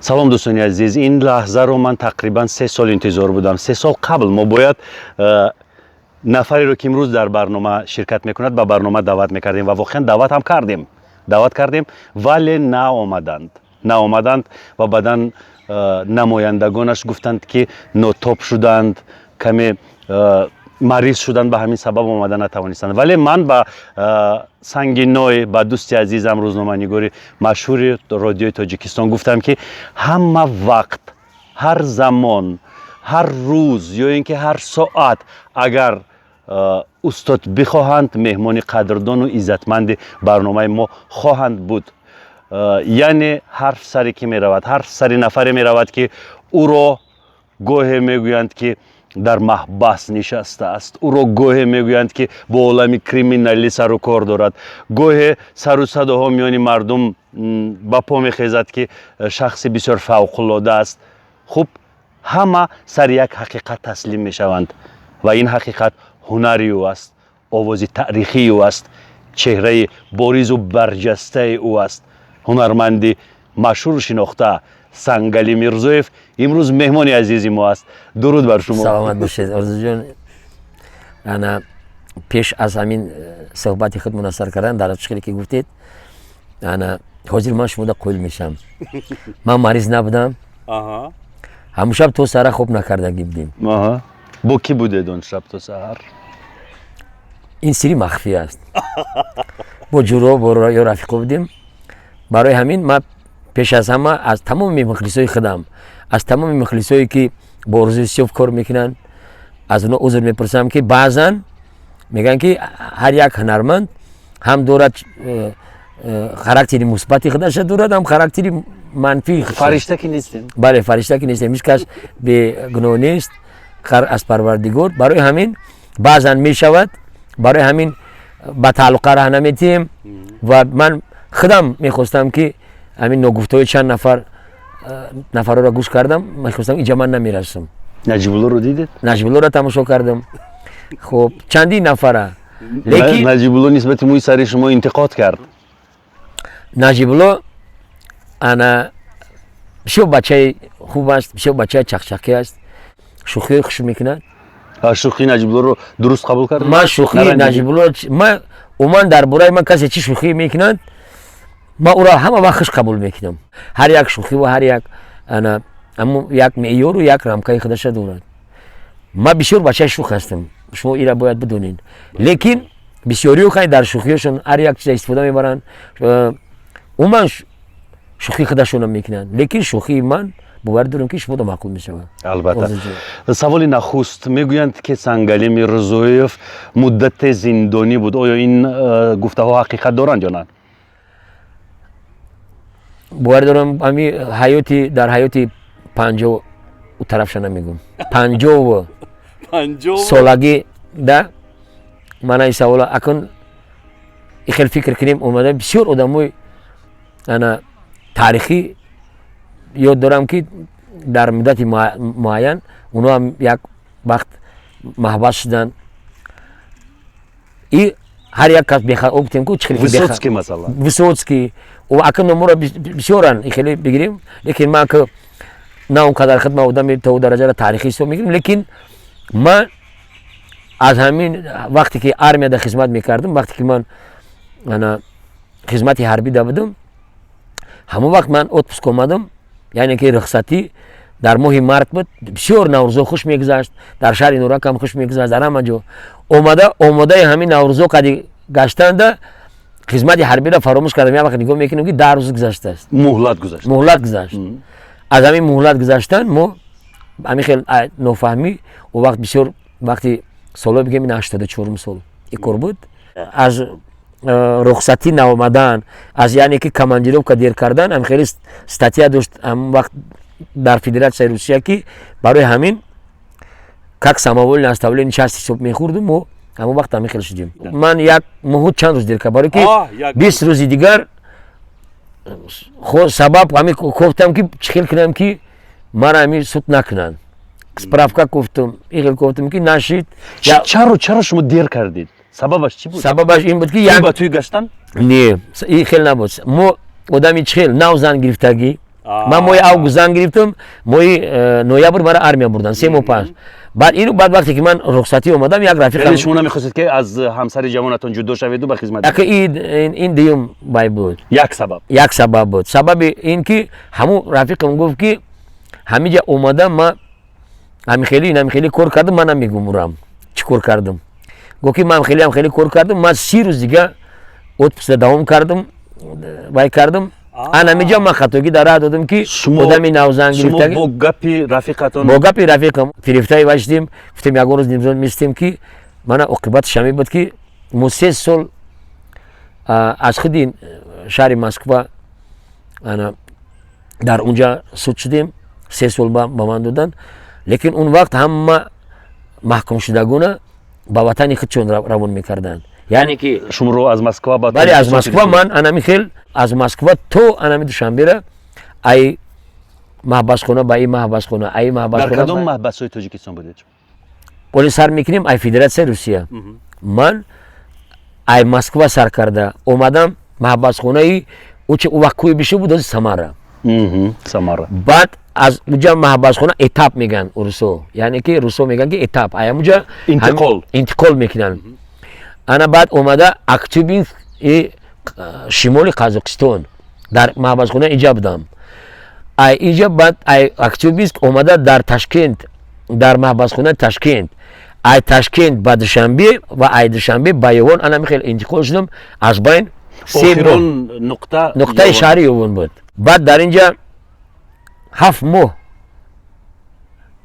салом дӯстони азиз, ин лаҳзаро ман тақрибан 3 сол интизор будам. 3 сол қабл мо бояд нафареро ки имрӯз дар барнома ширкат мекунад ба барнома даъват мекардем ва воқеан даъват ҳам кардем, вале наомаданд ва баъдан намояндагонаш гуфтанд ки нотоб шуданд, каме мариз шуданд, ба ҳамин сабаб омада натавонистанд. Вале ман ба санги ной, ба дӯсти азизам рӯзноманигори машҳури радиои Тоҷикистон гуфтам ки ҳама вақт, ҳар замон, ҳар рӯз ё ин ки ҳар соат агар устод бихоҳанд, меҳмони қадрдону иззатманди барномаи мо хоҳанд буд. яъне ҳарф саре ки меравад, ҳарф сари нафаре меравад ки ӯро гоҳе мегӯянд ки дар маҳбас нишастааст, ӯро гоҳе мегӯянд ки бо олами криминалӣ сару кор дорад, гоҳе сару садоҳо миёни мардум ба по мехезад ки шахси бисёр фавқулода аст. хуб, ҳама сари як ҳақиқат таслим мешаванд ва ин ҳақиқат ҳунари ӯ аст, овози таърихии ӯ аст, чеҳраи боризу барҷастаи ӯ аст. ҳунарманди машҳур шинохта Сангали Мирзоев имрӯз меҳмони азизи мо аст. дуруд бар шумо. саломат бошед орзу ҷон. ана пеш аз ҳамин суҳбати худ мунасар кардан дар чиқире ки гуфтед, ана ҳозир ман шумода қоил мешавам. ман мариз набудам, ҳамун шаб то сара хоб накардагӣ будем. бо кӣ будед он шаб то саҳар? ин сири махфӣ аст. бо ҷуро бо ё рафиқо будем. барои ҳамин ман пеш аз ҳама аз тамоми мухлисои худам, аз тамоми мухлисое ки бо орзуи сиёф кор мекунанд, аз онҳо узр мепурсам ки баъзан мегӯянд ки ҳар як ҳунарманд ҳам дорад характери мусбати худаша дорад, ҳам характери манфии. фаришта ки нестем? бале, фаришта ки нестем, ҳеҷ кас бегуноҳ нест аз парвардигор. барои ҳамин баъзан мешавад, барои ҳамин ба тааллуқа раҳ наметиҳем ва ман худам мехостам ки ҳамин ногуфтаҳои чанд нафарро гӯш кардам, мехостам инҷа ман намерасам. наҷибуллоро дидед? наҷибуллоро тамошо кардам. хуб, чандин нафара. лекин наҷибулло нисбати мӯи сари шумо интиқод кард. наҷибулло ана бисёр бачаи хуб аст, бисёр бачаи чақчақӣ аст, шӯхиҳои хуш мекунад. шӯхии наҷибуллоро дуруст қабул кардед? ман шӯхии наҷибулло, умуман дар бораи ман касе чӣ шӯхӣ мекунад, ман ӯро ҳама вақт хуш қабул мекунам. ҳар як шӯхӣ ва ҳар як як меъёру як рамкаи худаша дорад. ман бисёр бачаи шӯх ҳастам, шумо ира бояд бидонед. лекин бисёриҳо хай дар шӯхиҳошон ҳар як чиза истифода мебаранд, умуман шӯхии худашонам мекунанд. лекин шӯхии ман бовар дорам ки шумода маъқул мешавад. албатта. саволи нахуст, мегӯянд ки Сангали Мирзоев муддате зиндонӣ буд. оё ин гуфтаҳо ҳақиқат доранд ё на? бовар дорам ҳами ҳаёти дар ҳаёти 50 тарафша намегӯм. 50 солагӣ да мана ин савола акун хел фикр кунем, омада бисёр одамои ана таърихӣ ёд дорам ки дар муддати муайян онҳо ҳам як вақт маҳбас шуданд. И ҳар як кас бехатоб гуфтем ки Высоцкий масалан. Высоцкий акун номуро бисёран хеле бигирем, лекин ман ки на он қадар хидмат одами то дараҷаро таърихӣ ҳисоб мегирем. лекин ман аз ҳамин вақте ки армияда хизмат мекардам, вақте ки ман хизмати ҳарбида будам, ҳамон вақт ман отпуск омадам, яъне ки рухсатӣ дар моҳи март буд. бисёр наврӯзҳо хуш мегузашт, дар шаҳри нуракам хуш мегузашт, дар ҳама ҷо омодаи ҳамин наврӯзҳо қади гаштанда хизмати ҳарбида фаромӯш кардам. як вақт нигоҳ мекунем ки 10 рӯз гузаштааст, муҳлат гузашт. аз ҳамин муҳлат гузаштан мо ҳамин хел нофаҳмӣ о вақт бисёр вақти соло бигем 84 сол ин кор буд. аз рухсатӣ наомадан, аз яъне ки командировка дер кардан, ҳам хеле статья дошт ҳамон вақт дар федератсияи Русия ки барои ҳамин как самовольно оставление части ҳисоб мехӯрдум. мо ҳамон вақт ҳамин хел шудем. ман як моҳу чанд рӯз дер кардам, барои ки 20 рӯзи дигар сабаб ҳамин гуфтам ки чӣ хел кунам ки мара ҳамин суд накунанд. справка гуфтам, ин хел гуфтам ки нашид. чаро шумо дер кардед? сабабаш чӣ буд? сабабаш ин буд ки ба тӯи гаштан? не, ин хел набуд. мо одами чӣ хел нав зан гирифтагӣ, من ماه اوگوست زنگ گرفتم، ماه نوامبر مرا آرمیا بردن 3 ماه پیش. بعد وقتی که من رخصتی اومدم یک رفیقم، یعنی شما نمیخواستید که از همسر جوانتون جدا شوید و به خدمت؟ این دیوم بای بود. یک سبب بود. سبب این که همون رفیقم گفت که همینجا اومدم من خیلی کار کردم، من نمیگم چی کار کردم. گفت که من خیلی کار کردم، من 30 روز دیگه اتوبوس دوام کردم، وای کردم. انا میجا من خطوگی در راه دادم که خودم نوزنگ گرفتم. شما با گپی رفیقتون؟ با گپی رفیقم فریفتای واشدیم، گفتم یک روز نمیزون میستیم که من عاقبت شمی بود که ما 3 سال از خود شهر مسکو انا در اونجا سود شدیم، 3 سال با من دادن. لیکن اون وقت هم محکوم شدگونه با وطن خودشون روان میکردن. یعنی که شما رو از مسکو با ولی از مسکو من انا میخیل از مسکو تو انا می دوشنبه ای محبس خونه با ای محبس خونه ای محبس خونه. در کدام محبس های تاجیکستان بودید؟ ولی سر میکنیم ای فدراسیون روسیه. من ای مسکو سر کرده اومدم محبس خونه ای اوچه او وقت کوی بشه بود از سماره. بعد از اونجا محبس خونه اتاپ میگن روسو، یعنی که روسو میگن که اتاپ ای اونجا انتقال میکنن. انا بعد اومده اکتوبین شمال قزاقستان در محبس خونه اینجا بودم. اینجا بعد اکتوبیسک اومده در تشکند، در محبس خونه تشکند. تشکند بعد دوشنبه و دوشنبه با یوان انا میخیل انتقال شدم از بین 3 نقطه شهری یوان بود. بعد در اینجا 7 ماه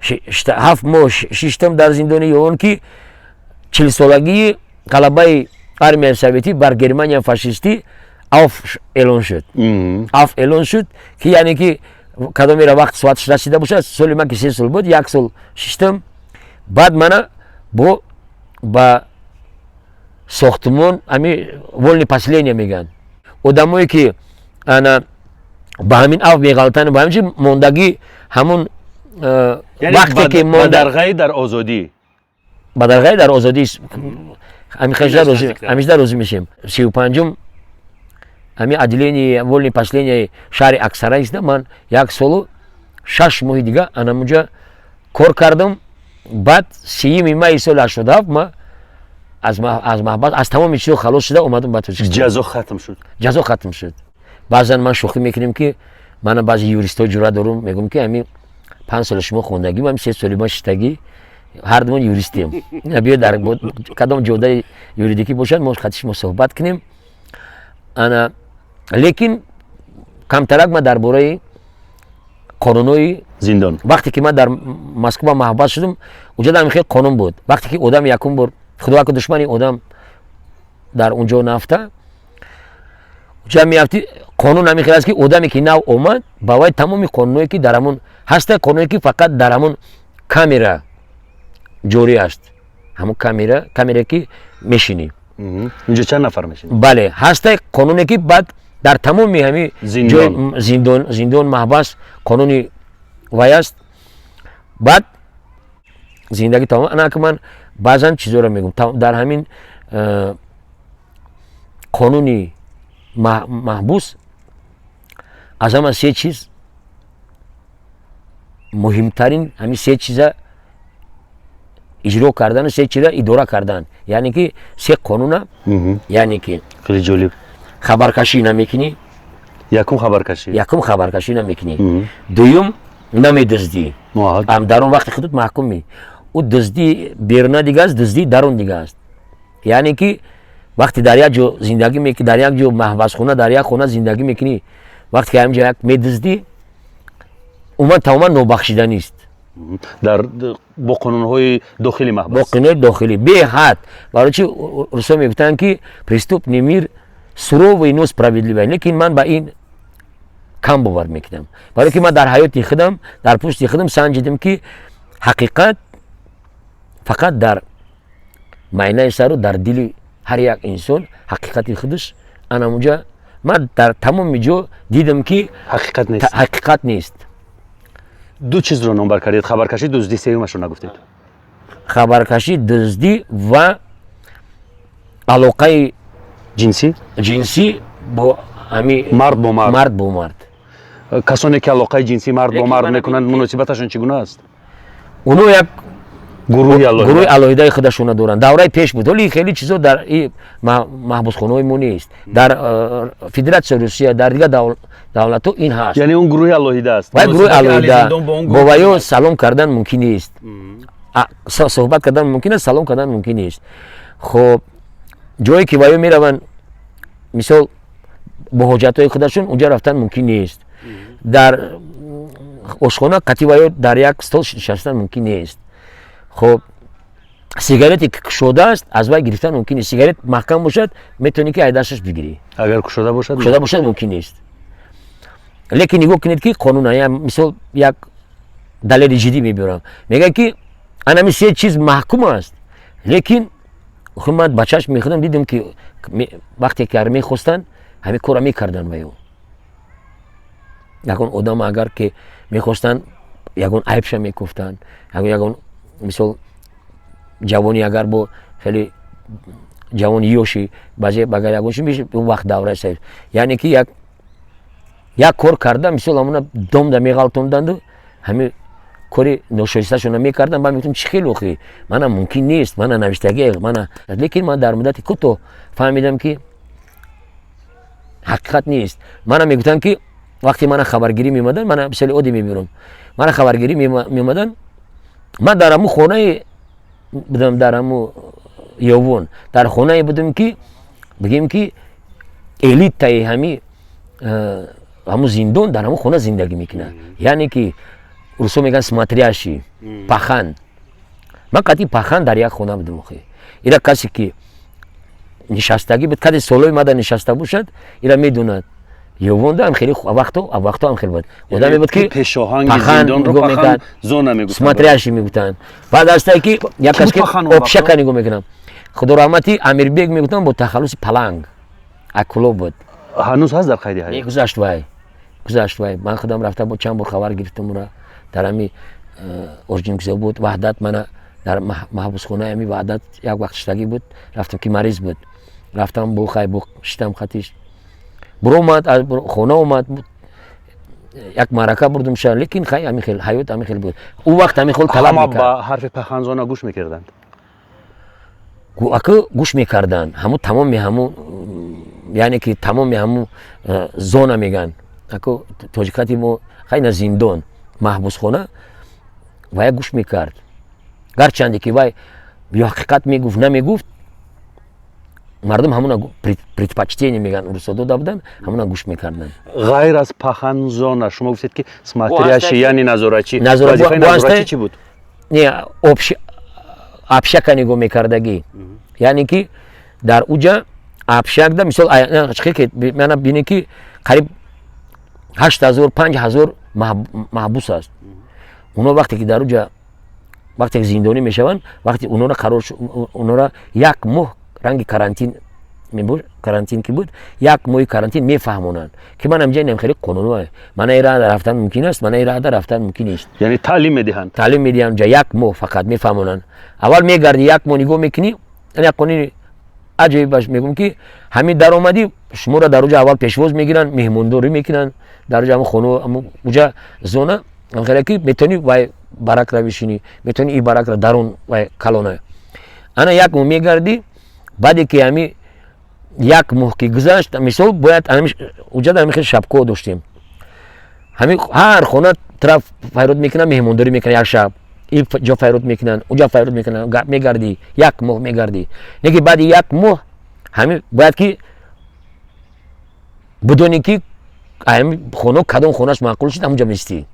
6 در زندان یوان که 40 سالگی غلبه армияи советӣ бар германия фашистӣ аф эълон шуд ки яъне ки кадомира вақт соаташ расида бошад. соли ман ки 3 сол буд, 1 сол шиштам. баъд мана ба сохтмон ами волни поселения меган одамое ки ана ба ҳамин аф меғалтанд, ба ҳамин мондагӣ ҳамун вақте ки бадарғаи дар озодӣ дар озодӣ ҳамеша розӣ мешем. 35-ум ҳами отделение волни поселения шаҳри аксара иста ман 1 солу 6 моҳи дига анамуҷа кор кардам. баъд 3 майи соли 87 ма аз маҳбас аз тамоми чизо халос шуда омадам ба Тоҷикистон. ҷазо хатм шуд. баъзан ман шӯхӣ мекунем ки мана баъзи юристҳо ҷуръат дорум мегӯм ки ҳамин 5 соли шумо хондагӣ ҳами 3 соли ман шиштагӣ ҳардумон юристем. биё дар кадом ҷодаи юридикӣ бошад мо хати шумо суҳбат кунем. ана лекин камтарак ма дар бораи қонунҳои зиндон вақте ки ман дар москва маҳбас шудам уҷа дар хел қонун буд. вақте ки одам якум бор худоваки душмани одам дар унҷо нафта уҷа меафти қонун ҳамин хел аст ки одаме ки нав омад ба вай тамоми қонунҳое ки дар ҳамун ҳаста қонуне ки фақат дар ҳамун камера ҷорӣ аст. ҳамун камера ки мешинӣ инҷо чанд нафар мешинӣ? бале ҳастай қонуне ки баъд дар тамоми ҳами зиндон маҳбас қонуни вай аст. баъд зиндагӣ тамом. ана ки ман баъзан чизоро мегӯм дар ҳамин қонуни маҳбус аз ҳама 3 чиз муҳимтарин ҳамин 3 чиза иҷро кардан, 3 чиза идора кардан. яъне ки 3 қонуна, яъне ки хеле ҷолиб хабаркашӣ намекунӣ. якум хабаркашӣ намекунӣ. дуюм намедуздӣ. дар он вақти худуд маҳкуми ӯ дуздӣ беруна дига аст, дуздӣ дарун дига аст. яъне ки вақте дар як ҷо зиндагӣ мекунӣ, дар як ҷо маҳбасхона, дар як хона зиндагӣ мекунӣ, вақте ки ҳаминҷо як медуздӣ умуман тамоман нобахшиданист. бо қонунҳои дохили маҳбас, бо қонунҳои дохилӣ беҳад. барои чи русо мегуфтанд ки преступный мир суровый, но справедливый. лекин ман ба ин кам бовар мекунам. барои ки ман дар ҳаёти худам, дар пушти худам санҷидам ки ҳақиқат фақат дар майнаи сару дар дили ҳар як инсон ҳақиқати худаш анамуҷа ман дар тамоми ҷо дидам ки ҳақиқат нест. ду чизро номбар кардед: хабаркашӣ, дуздӣ, сеюмашро нагуфтед. хабаркашӣ, дуздӣ ва алоқаи ҷинсӣ бо ҳами мард бо мард. کسانی که علاقه جنسی مرد با مرد میکنند مناسبتشون چگونه است؟ اونو یک گروه علایده خودشون دارن. دوره پیش بود ولی خیلی چیزا در این محبوسخانه‌های ما نیست. در فدراسیون روسیه در دیگه دولت‌ها این هست. یعنی اون گروه علایده است. و گروه علایده با ویو سلام کردن ممکن نیست. صحبت کردن ممکن است، سلام کردن ممکن نیست. خب جایی که ویو میروند مثال با حاجت‌های خودشون اونجا رفتن ممکن نیست. در آشخانه قطعی ویو در یک استول نشستن ممکن نیست. خب سیگارتی که کشوده است از وی گرفتن ممکن نیست. سیگارت محکم باشد میتونی که دستش بگیری. اگر کشوده باشد ممکن نیست. لیکن نگاه کنید که قانون های مثال یک دلیل جدی میبرم میگه که انا سه چیز محکوم است، لیکن من بچه‌اش میخوندم دیدم که وقتی که میخواستن همین کارا میکردن ویو. یکون آدم اگر که میخواستن یکون عیبش میگفتن، یکون مثال جوانی اگر با خیلی جوانی یوشی بعضی بگر یکونش میشه اون وقت دوره است. یعنی که یک کار کرده مثال همون دم ده میغلطوندند و همین کاری ناشایسته‌شون میکردن. من میگفتم چه خیلی خوبه، من ممکن نیست، من نوشتگی من، لیکن من در مدت کوتاه فهمیدم که حقیقت نیست. من میگفتم که وقتی من خبرگیری میمدن من مثال عادی میبرم، من خبرگیری میمدن من در همون خونه بودم، در همون یوون در خونه بودم که بگیم که الیت تای همون زندان در همون خونه زندگی میکنه. یعنی که روسو میگن سماتریاشی پخند. من قطعی پخند در یک خونه بودم. اینا کسی که نشستگی بود کسی سالوی ماده نشسته باشد اینا میدوند. یوون هم خیلی وقتا هم خیلی بود. آدمی بود که پیشاهنگ زندان رو پخند زونه میگفتن، سماتریاشی میگفتن. بعد از که یک کسی که آبشکا نگو میکنم خدا رحمتی امیر بیگ میگفتن با تخلص پلنگ اکولو بود. هنوز هست در قید حیات؟ گذشت وای من خودم رفتم با چند بار خبر گرفتم را در همین اورژینگزه بود وحدت. من در محبوسخانه همین وحدت یک وقت شتگی بود رفتم که مریض بود، رفتم بو خای بو شتم خطیش برو اومد از خونه اومد یک معرکه بردم شهر، لیکن خیلی همین خیلی حیات همین خیلی بود. او وقت همین خیلی طلب میکرد. با حرف پخنزانه گوش میکردند؟ گوش میکردن همون تمام همون، یعنی که تمام همون زونه میگن اکو توجیکاتی مو خیلی زندان محبوس خونه وای گوش میکرد. گرچندی که وای یا حقیقت میگفت نمیگفت مردم همونا предпочтение میگن روسا داده بودن همونا گوش میکردن. غیر از پخنزانه شما گفتید که سماتریاشی یعنی نظارتچی، وظیفه نظارتچی چی بود؟ نه آبشکا نگو میکردگی. یعنی که در اوجا آبشک ده مثال که من بینی که قریب 8000 5000 محبوس است. اونا وقتی که در اوجا وقتی که زندانی میشوند وقتی اونا را یک ماه رنگ کارانتین که بود یک ماه کارانتین میفهمونن که من همجای نمیخیلی قانونوه من ایراد رفتن ممکن است، من ایراد رفتن ممکن نیست. یعنی تعلیم میدهند؟ تعلیم میدهند جا یک ماه فقط میفهمونن. اول میگردی یک ماه نگاه میکنی یعنی قانونی عجیب باش. میگم که همین درآمدی شما را در اونجا اول پیشواز میگیرن، مهمانداری میکنن در اونجا خونه اونجا زونه خیلی که میتونی وای برک را بشینی، میتونی این برک را درون وای کلونه. انا یک ماه میگردی بعدی که همین یک ماه که گذشت مثال باید اونجا در خیلی شبکو داشتیم همین هر خونه طرف فیروت میکنن مهمانداری میکنن یک شب این جا فیروت میکنن اونجا فیروت میکنن میگردی یک ماه میگردی. نگی بعد یک ماه همین باید که بدونی که همین خونه کدوم خونهش معقول شد همونجا میستی.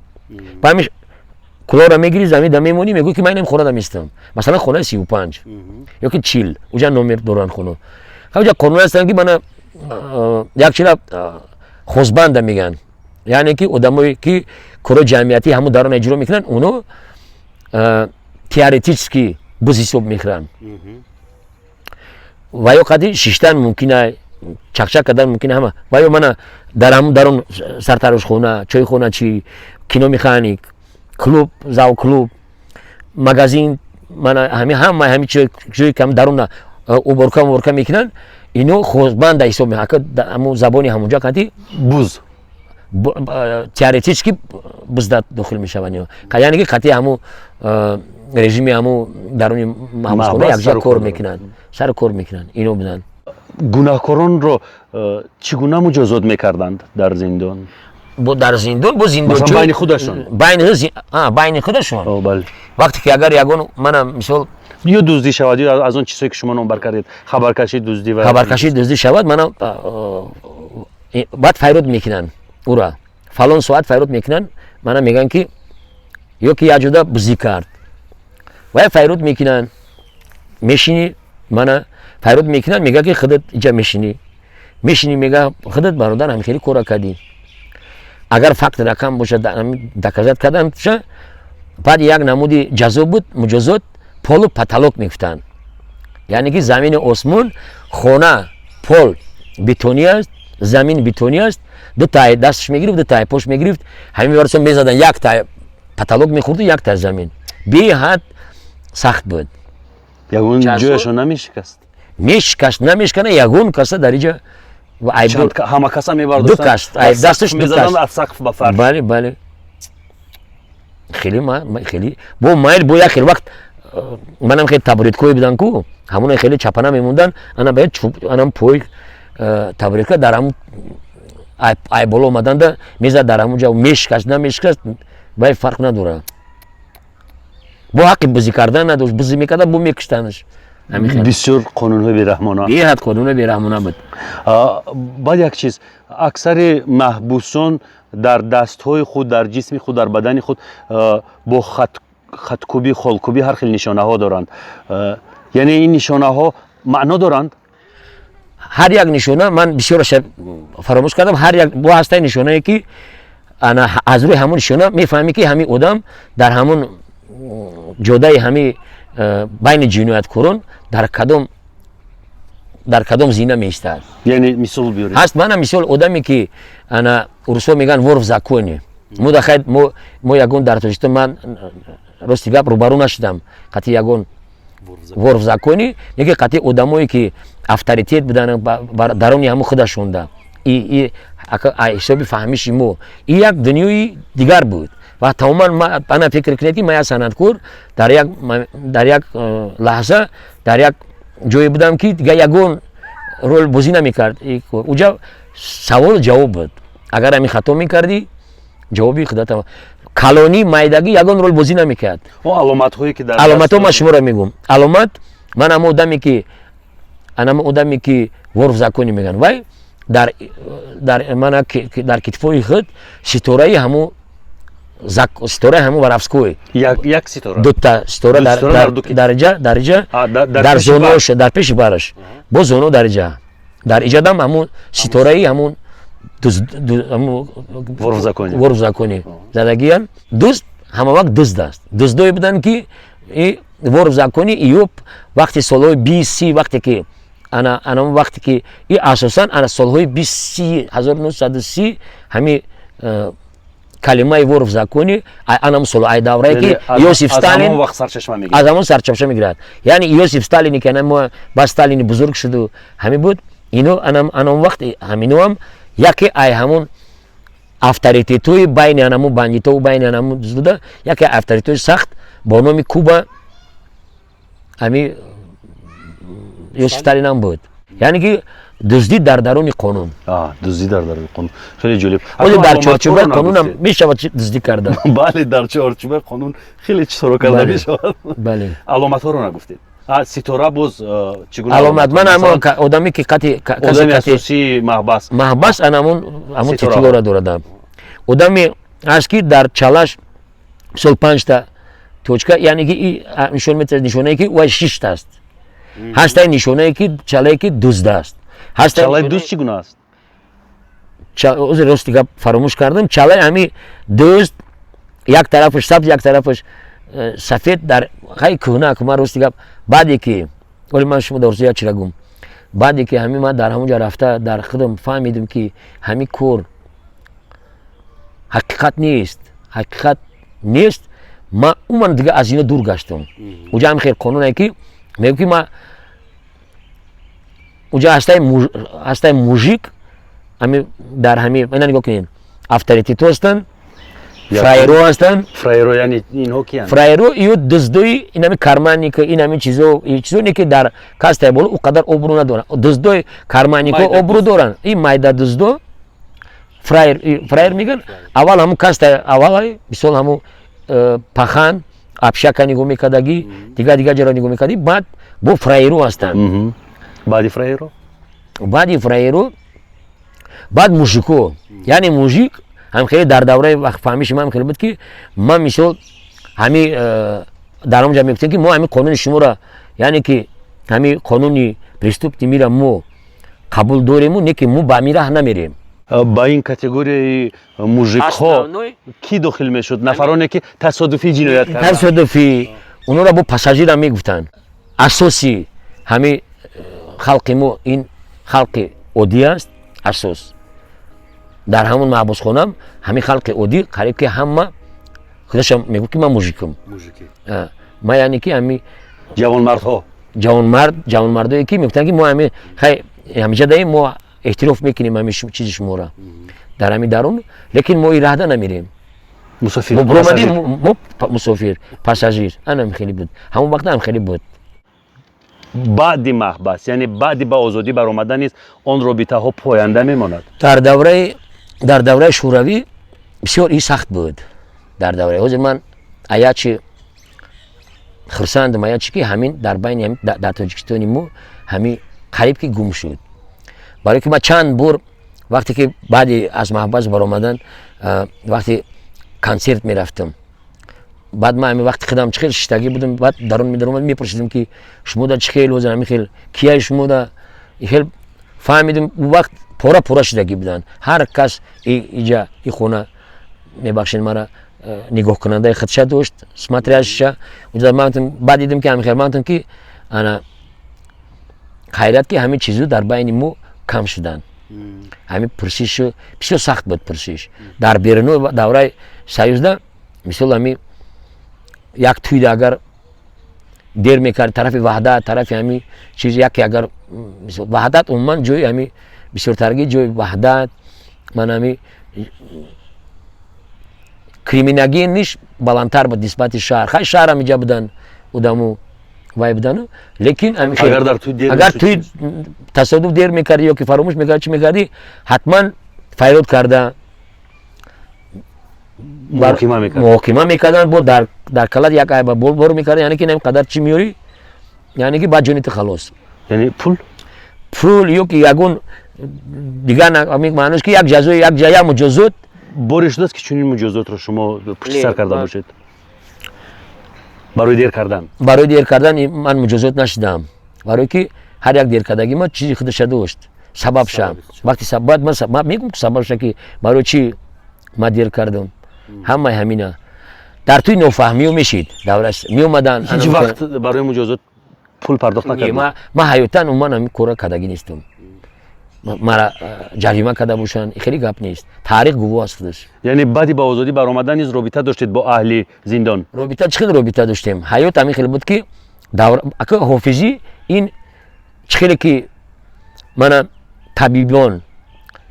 بعدش کلا را میگیری زمین دم میمونی میگوی که من این خونه میستم مثلا خونه 35 یا که 40 اونجا نمر دوران خونه. اونجا قانون هستن که من یک چیزا خوزبند میگن، یعنی که آدمایی که کار جمعیتی همون دارن اجرا میکنن اونو تئوریتیکی بزیسوب میخرن و یا قدی شیشتن ممکنه چکچک کردن ممکنه همه و یا من درون سرتراش خونه چای خونه چی کینو مکانیک کلوب زاو کلوب مغازین من همین چیزی کم درون ورکا میکنن اینو خوزبند حساب میکنن. همون زبانی همونجا کدی теоретически бизда дохил мешаванд, яъне ки қатъи ҳамун режими ҳамун даруни маҳбусхона якҷо кор мекунанд, сар кор мекунанд. Ино буданд. гунаҳкоронро чӣ гуна муҷозот мекарданд дар зиндон? дар зиндон бо зиндончо масалан байни худашон, байни худашон бале, вақте ки агар ягон манам мисол ё дуздӣ шавад, ё аз он чизҳое ки шумо номбар кардед, хабаркашӣ дуздӣ ва хабаркашӣ дуздӣ шавад, манам баъд файруд мекунанд ура, фалон соат файруд мекунанд, манам мегӯянд ки ё ки як ҷода буздӣ кард, вай файруд мекунанд, мешинӣ, мана файруд мекунанд, мегӯянд ки худат иҷа мешинӣ, мегӯянд худат бародар ҳамин кора кардӣ. Агар факт рақам бошад, доказат кардан бошад, баъд як намуди ҷазо буд, муҷозот полу потолок мегуфтанд. Яъне ки замини осмон, хона, пол бетонӣ аст, замин бетонӣ аст, ду тай дасташ мегирифт, ду тай пош мегирифт, ҳамин бароса мезаданд, як тай потолок мехӯрду, як тай замин. Беҳад сахт буд. ягон ҷояшон намешикаст? Мешикаст, намешикана, ягон каса дар иҷа ҳама каса мебардостанд, ду каст, дасташ мезаданд аз сақф ба фарш. Бале, бале. хеле бо майл бо як вақт манам хеле табуреткое буданд ку, ҳамуна хеле чапана мемонданд, ана бояд анам пой табуретка дар ҳамун ай боло омаданда мезад дар ҳамун ҷо, мешикаст, намешикаст, баи фарқ надорад. бо ҳаққи бузӣ кардан надошт, бузӣ мекарда бо мекуштанаш. бисёр қонунҳои бераҳмона, беҳад қонунҳои бераҳмона буд. баъд як чиз, аксари маҳбусон дар дастҳои худ, дар ҷисми худ, дар бадани худ бо хаткӯбӣ, холкӯбӣ ҳар хел нишонаҳо доранд. яъне ин нишонаҳо маъно доранд? ҳар як нишона, ман бисёраш фаромӯш кардам, ҳар як бо ҳастаи нишонае ки аз рӯи ҳамун нишона мефаҳмӣ ки ҳамин одам дар ҳамун ҷодаи ҳамин байни ҷинояткорон дар кадом зина меистад. яъне мисол биёред. ҳаст мана мисол одаме ки урусҳо мегӯянд вор в законе. мо ягон дар Тоҷикистон, ман рости гап рӯбарӯ нашудам қатъи ягон вор в законе, яке қатъи одамое ки авторитет буданд дарони ҳамун худашонда, ҳисоби фаҳмиши мо, и як дунёи дигар буд. ва тамоман ана фикр кунед ки ман як санъаткор дар як лаҳза дар як ҷое будам ки дига ягон рол бозӣ намекард. уҷа саволу ҷавоб буд. Агар ҳамин хато мекардӣ, ҷавоби худата калонӣ майдагӣ ягон рол бозӣ намекард. аломатҳое ки дар аломатҳо ман шуморо мегӯм. аломат ман ҳамон одаме ки вор в законе мегӯянд, вай дар китфои худ ситораи ҳамун воровской, як ситора, дута ситора дар зонош, дар пеши бараш, бо зоно дар иҷа дам ҳамун ситораи ҳамун вор в законе задагиянд. дуст ҳама вақт дуст аст. дуздое буданд ки вор в законе иёб вақти солҳои 20 вақте ки вақте ки асосан солҳои 1930 ҳамин калимаи вор в законе анам сол ай даврае ки Иосиф Сталин аз ҳамон сарчашма мегирад. яъне Иосиф Сталине ки ба Сталини бузург шуду ҳамин буд, ино анам вақт ҳаминоам яке ай ҳамон авторитетҳои байни анамун бандитову байни анамун буда, яке авторитетҳои сахт бо номи Куба ҳамин Иосиф Сталин ҳам буд. яъне ки дуздӣ дар даруни қонун. дуздӣ дар даруни қонун хеле ҷолиб. оли дар чорчӯбаи қонунам мешавад дуздӣ кардан. бале, дар чорчӯбаи қонун хеле чизҳоро карда мешавад. бале. аломатҳоро нагуфтед. ситора боз чӣ гуна аломат? ман ҳамон одаме ки одами асосии маҳбас ҳамон титулора дорадам. одаме аст ки дар чалаш мисол 5 та точка, яъне ки нишон метавад нишонае ки вай 6 таст. ҳастаи нишонае ки чалае ки дуз аст. чалаи дуз чӣ гуна аст? рости гап фаромӯш кардам. чалаи ҳамин дуз, як тарафаш сабз, як тарафаш сафед, дар хай кӯҳна ку ман рости гап баъде ки оли ман шумо дар як чира гум, баъде ки ҳамин ман дар ҳамон ҷо рафта дар худам фаҳмидам ки ҳамин кор ҳақиқат нест, ман умуман дига аз ино дур гаштам. уҷа ҳамин хел қонуне ки мегӯ ки ман уҷа ҳастаи мужик дар ҳамин ина нигоҳ кунед, авторитет ҳастанд, фраеро ҳастанд. фраеро яъне инҳо киянд? фраеро ё дуздои инами карманника, инами чизоне ки дар кастай боло у қадар обрӯ надоранд. дуздои карманнико обрӯ доранд. Ин майда дуздо фраер мегӯянд. аввал ҳамун кастай аввал мисол ҳамун пахан абшака нигоҳ мекардагӣ, дигар ҷаро нигоҳ мекардӣ, баъд бо фраеро ҳастанд. баъди фраеро? баъди фраеро баъд мужико. яъне мужик ҳам хеле дар давраи фаҳмиши ман хеле буд ки ман мисол ҳами дар онҷа мегуфтем ки мо ҳами қонуни шуморо яъне ки ҳами қонуни преступни мира мо қабул дорему, не ки мо ба ҳамин раҳ намерем. ба ин категорияи мужикҳо ки дохил мешуд? нафароне ки тасодуфӣ ҷиноят карданд? тасодуфӣ онҳоро бо пассажирам мегуфтанд. асоси ҳами халқи мо ин халқи оддӣ аст. асос дар ҳамон маҳбусхонам ҳамин халқи оддӣ қариб ки ҳама худашам мегӯяд ки ман мужикам. ман яъне ки ҳами ҷавонмардҳо ҷавонмардое ки мегуфтанд ки мо ҳами хай ҳамиҷа даем мо эҳтироф мекунем ҳами чизи шуморо дар ҳамин дарун, лекин мо ин раҳда намерем. мо мусофир пассажир анам хеле буд, ҳамон вақт ам хеле буд. баъди маҳбас яъне баъди ба озодӣ баромадан низ он робитаҳо поянда мемонад? дар давраи шӯравӣ бисёр ин сахт буд. дар давраи ҳозир ман аячи хурсандам аячи ки ҳамин дар байни дар тоҷикистони мо ҳамин қариб ки гум шуд. барое ки ман чанд бор вақте ки баъди аз маҳбас баромадан вақте консерт мерафтам, баъд ман ҳамин вақти худам чӣ хел шиштагӣ будам, баъд дар он медаромад мепурсидам ки шумода чӣ хел ҳозир ҳамин хел кияи шумода хел фаҳмидам. у вақт пора пора шидагӣ буданд. ҳар кас иҷа и хона мебахшед мара нигоҳкунандаи худша дошт, смотряща. баъд дидам ки ҳамин хел ман гуфтам ки ана хайрат ки ҳамин чизо дар байни мо кам шуданд. ҳамин пурсишу бисёр сахт буд пурсиш. дар берунои давраи союзда мисол ҳамин як тӯйда агар дер мекард тарафи ваҳдат тарафи ҳамин чиз яке агар мисол ваҳдат умуман ҷои ҳамин бисёртарги ҷои ваҳдат ман ҳамин криминогениш баландтар буд нисбати шаҳр. хай шаҳр ҳамиҷа буданд одамо вай будану, лекин агар туи тасодуф дер мекардӣ ё ки фаромӯш мекардӣ чӣ мекардӣ, ҳатман файрод карда муҳокима мекарданд. бо дар калат як айба бор мекарданд, яъне ки ин қадар чӣ меёрӣ, яъне ки баъд ҷони ту халос. яъне пул ё ки ягон дигар маънош ки як ҷазои як муҷозот. боре шудааст ки чунин муҷозотро шумо пушти сар карда бошед? барои дер кардан ман муҷозот нашидам. барое ки ҳар як деркардагӣ ман чизи худаша дошт, сабабша. вақти сабаб ман мегӯям ки сабабша ки барои чӣ ман дер кардам. ҳамаи ҳамина дар туи нофаҳмиё мешид даврас меомадан. ҳеҷ вақт барои муҷозот пул пардохт накардам? ман ҳаётан умуман ҳамин кора кардагӣ нестам. мара ҷарима карда бошанд, хеле гап нест. таърих гувоҳ аст худаш. яъне баъди ба озодӣ баромадан низ робита доштед бо аҳли зиндон? робита чӣ хел робита доштем. ҳаёт ҳамин хеле буд ки ака ҳофизӣ ин чӣ хеле ки мана табибон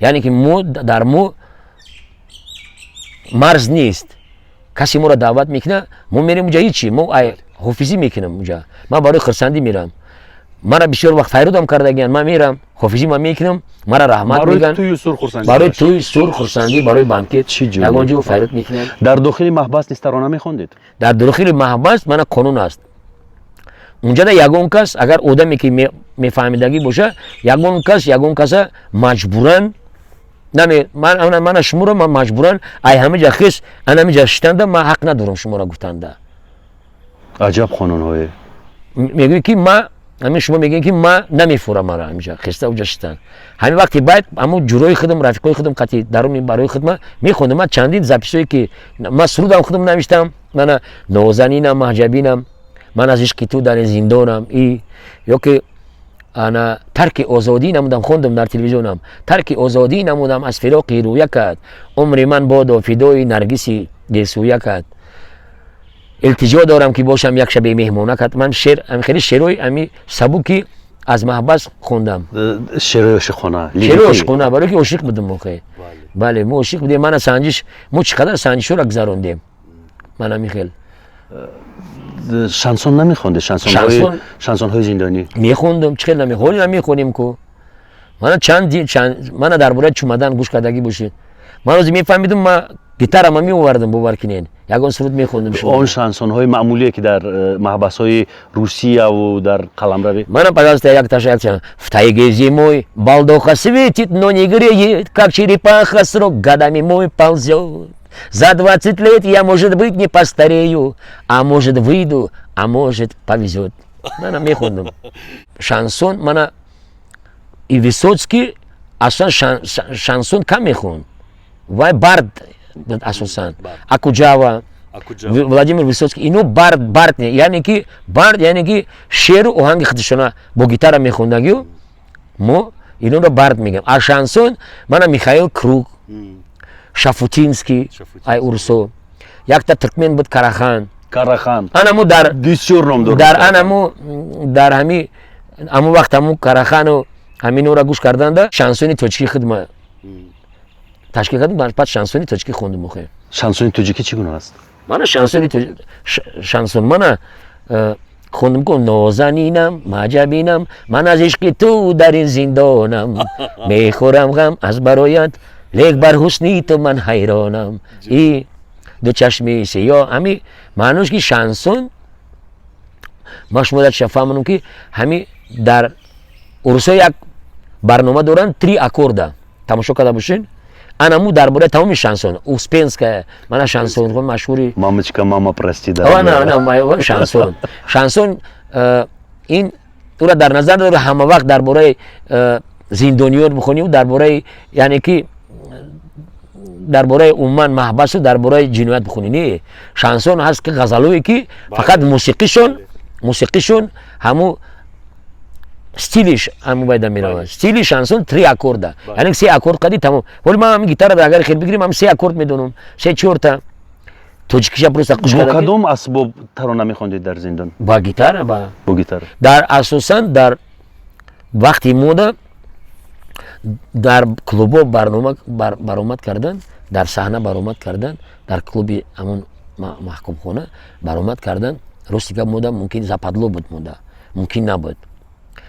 яъне ки мо дар мо марз нест. касе моро даъват мекунад мо мерем уҷа ҳичи мо ҳофизӣ мекунам уҷа. ман барои хурсандӣ мерам. мара бисёр вақт файродам кардагианд, ман мерам ҳофизӣ ман мекунам, мара раҳмат мегӯянд. барои тӯи сур хурсандӣ, барои банкет ягон ҷо файрод мекунам. дар дохили маҳбас низ тарона мехондед? дар дохили маҳбас мана қонун аст. унҷада ягон кас агар одаме ки мефаҳмидагӣ боша, ягон каса маҷбуран мана шуморо ман маҷбуран ай ҳамиҷа хис анамиҷа шитанда ман ҳақ надорам шуморо гуфтанда. аҷаб қонунҳое. мегӯӣ ки ман ҳамин шумо мегӯед ки ман намефурам мара ҳамиҷа хиста уҷа шитан. ҳамин вақти байд ҳамун ҷурои худам рафиқои худам қатъи даруни барои худман мехондам. ман чандин записое ки ман сурудам худам навиштам, мана нозанинам маҳҷабинам, ман аз ишқи ту дар зиндонам ё ки ана тарки озодӣ намудам, хондам дар телевизионам. тарки озодӣ намудам аз фироқи рӯякат, умри ман бодо фидои наргиси гесӯякат. илтиҷо дорам ки бошам як шаби меҳмонакат. ман хеле шеърои ами сабуки аз маҳбас хондам. шеърои ошиқона, барое ки ошиқ будам. бале мо ошиқ будем. Мана санҷиш мо чӣ қадар санҷишро гузарондем. Мана михел шансон намехонде? Шансонҳои зиндонӣ мехондам. чӣ хел ҳоли намехонем ку. мана мана дар бораи чумадан гӯш кардагӣ бошед. ман ҳозир мефаҳмидам, ма гитарама меовардам, бовар кинен, ягон суруд мехондам. он шансонҳои маъмулие ки дар маҳбасҳои Русияву дар Қаламрави. Мана пожалуйста як таша в тайге зимой балдоха светит, но не греет, как черепаха срок годами мой ползет. За 20 лет я, может быть, не постарею, а может выйду, а может повезет. Мана мехондам. Шансон мана и Высоцкий асосан шансон кам мехонд. Вай бард асосан. Акуҷава, Владимир Высоцкий, ино бард не, яъне ки бард яъне ки шеъру оҳанги худшона бо гитара мехондагио мо инонро бард мегам. А шансон мана Михаил Круг, Шафутинский, ай урсо. Якта туркмен буд Карахан. Анамо дар бисёр ном дорад. Дар анамо дар ҳами амо вақт амо Карахану ҳаминора гӯш карданда шансони тоҷикӣ хидма ташкил кардем. Баъд шансони тоҷикӣ хондем. охе шансони тоҷикӣ чӣ гуна аст? мана шансон мана хондем ку нозанинам маҷабинам, ман аз ишқи ту дар ин зиндонам, мехӯрам ғам аз бароят, лек бар ҳусни ту ман ҳайронам. И ду чашми сиёҳ ҳами маънош ки шансон ман шумо дар фаҳмонам ки ҳами дар урусо як барнома доранд 3 аккорда. тамошо карда бошед. Анамо дар бораи тамоми шансон Успенская, мана шансонҳои машҳури мамочка мама прости шансон. Шансон ин ура дар назар дора ҳама вақт дар бораи зиндониён бихонӣ, дар бораи яъне ки дар бораи умуман маҳбасу дар бораи ҷиноят бихонӣ. Не, шансон ҳаст ки ғазалое ки фақат мусиқишон ҳаму стилиш ҳаму байда меравад. стили шансон 3 аккорда, яъне 3 аккорд қади тамом. ҳоли ман ҳами гитарада агар хел бигирем ҳам 3 аккорд медонам, 3-4 тоҷикиша просто қуш карда. Бо кадом асбоб тарона мехондед дар зиндон? Ба гитара. Бо гитара. Дар асосан дар вақти мода дар клубо барнома баромад кардан, дар саҳна баромад кардан, дар клуби ҳамон маҳкумхона баромад кардан. рости гап мода мумкин западло буд, мода мумкин набуд,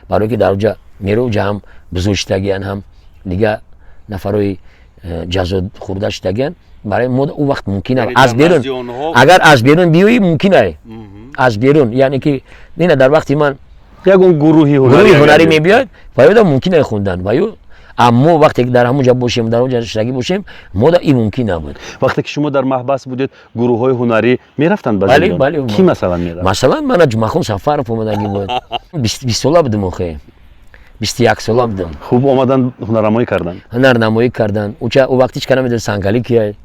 барое ки дар оҷа меро ҷа ҳам бузургштагиян, ҳам дига нафарои ҷазо хӯрда шудагиян. барои мода у вақт мумкин аз берун, агар аз берун биёӣ мумкин ай, аз берун, яъне ки нина дар вақти ман ягон гурӯҳи ҳунарӣ мебиёд, ваёда мумкин ай хундан. ваё аммо вақте ки дар ҳамон ҷа бошем, дар он ҷа шудагӣ бошем, мода ин мумкин набуд. вақте ки шумо дар маҳбас будед, гурӯҳҳои ҳунарӣ мерафтанд ба зиндон? Ки масалан мерафт? Масалан мана ҷумъахон Сафаров омадагӣ буд. 20 сола будам, охе 21 сола будам. хуб омадан ҳунарнамоӣ кардан. ҳунарнамоӣ кардан. Уча у вақти чӣ кара медонед Сангали кияй.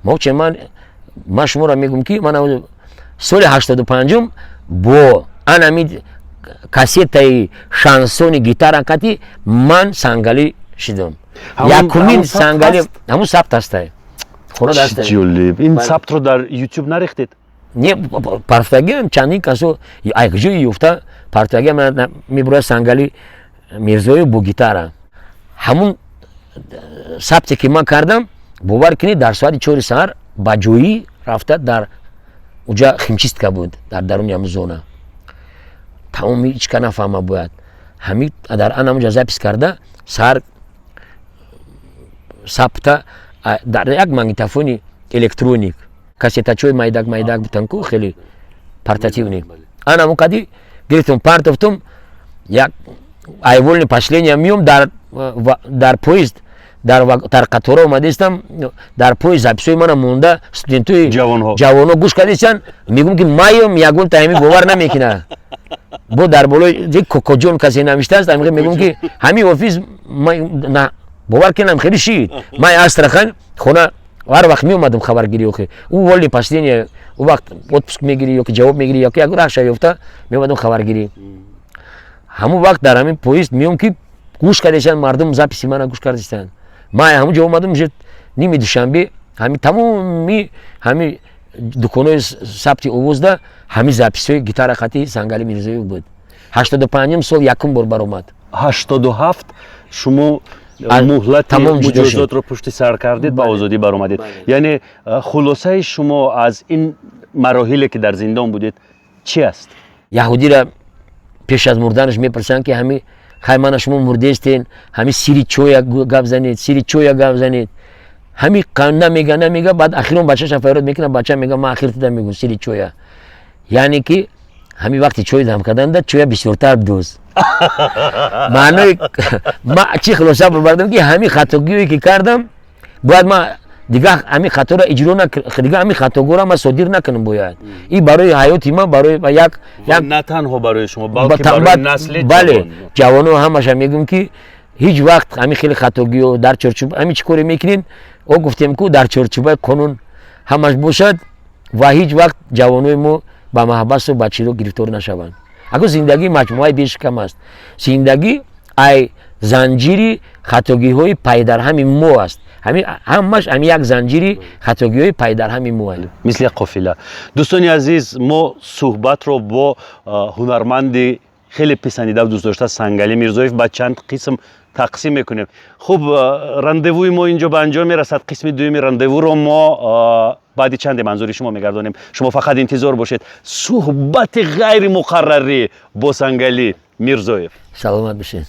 Мовче ман шуморо мегӯям ки ман соли 85 бо анами кассетаи шансони гитара кати ман Сангали шидам. Якумин Сангали ҳамун сабт астай. ҷолиб. ин сабтро дар YouTube нарехтед? Не, партагиам чандин касо айкҷои ёфта партагиам мебурад Сангали Мирзоев бо гитара. ҳамун сабте ки ман кардам, бовар кинед дар соати 4 саҳар ба ҷоӣ рафта дар уҷа химчистка буд дар даруни ҳамун зона. тамоми ҳичка нафаҳма бояд. ҳами дар анамуҷа запис карда саҳар сабта дар як магнитофони электроник кассетачои майдак бутанку хеле портативни. Анамо кади гирифтам партофтум, як айволни пошления миём дар поезд, дар қатора омадестам, дар поезд записои мана монда, студентои ҷавонҳо гӯш кардестан, мегӯм ки маём ягон таими бовар намекунад. бо дар болои кокоҷон касе навиштааст, мегӯм ки ҳамин офис бовар кунам хеле шид. ман Астрахан хона ҳар вақт меомадам хабаргирӣ. охе у волни пошления, у вақт отпуск мегирӣ ёки ҷавоб мегирӣ, ёки як рахша ёфта меомадам хабаргирӣ. ҳамун вақт дар ҳамин поезд меом ки гӯш кардестан, мардум записи мана гӯш кардестан. ман ҳамун ҷо омадам ними душанбе, ҳамин тамоми ҳамин дуконои сабти овозда ҳамин записҳои гитара хати Сангали Мирзоев буд. 85 сол якум бор баромад. 87 шумо مهلت تمام جدا شد. مجازات رو پشت سر کردید با آزادی برآمدید. یعنی خلاصه شما از این مراحلی که در زندان بودید چی است؟ یهودی را پیش از مردنش میپرسن که همین خیمه شما مرده استین، همین سیری چویا گپ زنید، سیری چویا گپ زنید. همین نمیگه بعد اخیرا بچه‌ش فریاد میکنه، بچه میگه من اخیر دیدم میگم سیری چویا. یعنی که همین وقتی چوی دم کردن چویا بسیارتر بدوز. معنی ما چی خلاصه بردم که همین خطاگیری که کردم باید ما دیگه همین خطا را اجرا نکنم، دیگه همین خطاگو را ما صادر نکنم باید. این برای حیات ما، برای یک نه تنها برای شما بلکه برای نسل بله جوانو همش میگم که هیچ وقت همین خیلی خطاگی و در چارچوب همین چی کاری میکنین او گفتیم که در چارچوب قانون همش باشد و هیچ وقت جوانوی ما با محبس و بچه رو گرفتار نشوند. اگه زندگی مجموعه بیش کم است، زندگی ای زنجیری خطاگی های پای در همین مو است، همش یک زنجیری خطاگی های پای در همین مو است، مثل یک قافله. دوستان عزیز، ما صحبت رو با هنرمند خیلی پسندیده و دوست داشته سنگلی میرزویف با چند قسم تقسیم میکنیم. خب راندووی ما اینجا به انجام میرسد. قسم دوم راندوو رو ما بعد چند منظوری شما میگردانیم. شما فقط انتظار باشید. صحبت غیر مقرری با سنگلی میرزویف. سلامت باشید.